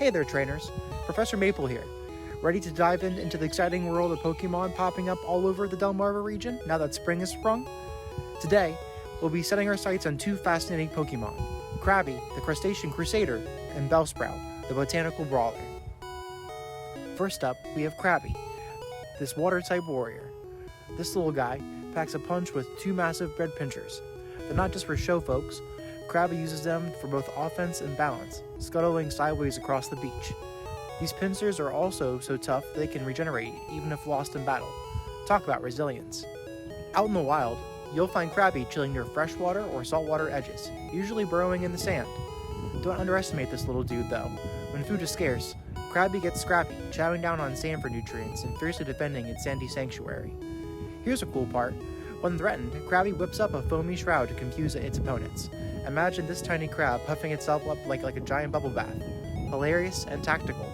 Hey there, trainers. Professor Maple here. Ready to dive into the exciting world of Pokemon popping up all over the Delmarva region now that spring has sprung? Today, we'll be setting our sights on two fascinating Pokemon, Krabby, the Crustacean Crusader, and Bellsprout, the Botanical Brawler. First up, we have Krabby, this water-type warrior. This little guy packs a punch with two massive bread pinchers. They're not just for show folks. Krabby uses them for both offense and balance, scuttling sideways across the beach. These pincers are also so tough they can regenerate even if lost in battle. Talk about resilience. Out in the wild, you'll find Krabby chilling near freshwater or saltwater edges, usually burrowing in the sand. Don't underestimate this little dude though. When food is scarce, Krabby gets scrappy, chowing down on sand for nutrients and fiercely defending its sandy sanctuary. Here's a cool part. When threatened, Krabby whips up a foamy shroud to confuse its opponents. Imagine this tiny crab puffing itself up like a giant bubble bath. Hilarious and tactical.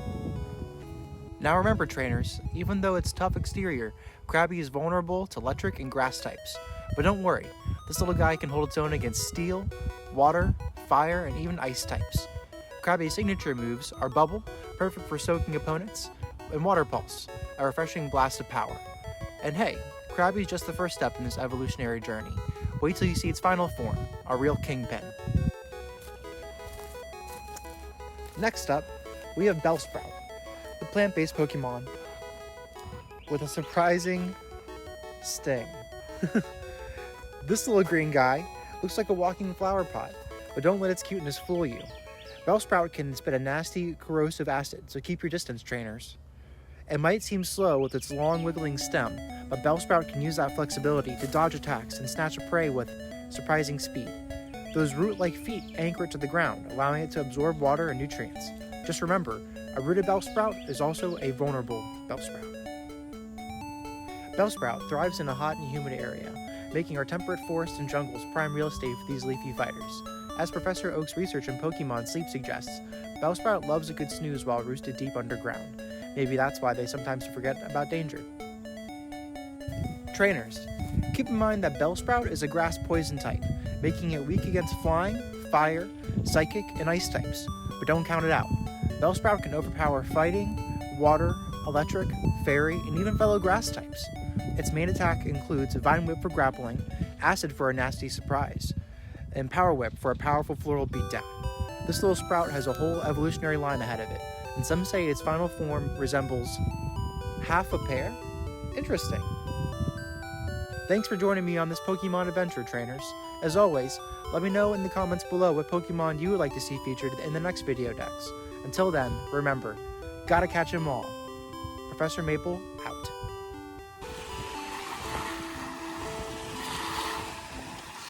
Now remember, trainers, even though its tough exterior, Krabby is vulnerable to electric and grass types. But don't worry, this little guy can hold its own against steel, water, fire, and even ice types. Krabby's signature moves are Bubble, perfect for soaking opponents, and Water Pulse, a refreshing blast of power. And hey, Krabby's just the first step in this evolutionary journey. Wait till you see its final form, a real kingpin. Next up, we have Bellsprout, the plant-based Pokemon with a surprising sting. This little green guy looks like a walking flower pot, but don't let its cuteness fool you. Bellsprout can spit a nasty, corrosive acid, so keep your distance, trainers. It might seem slow with its long, wiggling stem, but Bellsprout can use that flexibility to dodge attacks and snatch a prey with surprising speed. Those root-like feet anchor it to the ground, allowing it to absorb water and nutrients. Just remember, a rooted Bellsprout is also a vulnerable Bellsprout. Bellsprout thrives in a hot and humid area, making our temperate forests and jungles prime real estate for these leafy fighters. As Professor Oak's research in Pokemon sleep suggests, Bellsprout loves a good snooze while roosted deep underground. Maybe that's why they sometimes forget about danger. Trainers, keep in mind that Bellsprout is a grass poison type, making it weak against flying, fire, psychic, and ice types, but don't count it out. Bellsprout can overpower fighting, water, electric, fairy, and even fellow grass types. Its main attack includes Vine Whip for grappling, Acid for a nasty surprise, and Power Whip for a powerful floral beatdown. This little sprout has a whole evolutionary line ahead of it, and some say its final form resembles half a pear? Interesting. Thanks for joining me on this Pokemon adventure, trainers. As always, let me know in the comments below what Pokemon you would like to see featured in the next Video-Déx. Until then, remember, gotta catch 'em all. Professor Maple, out.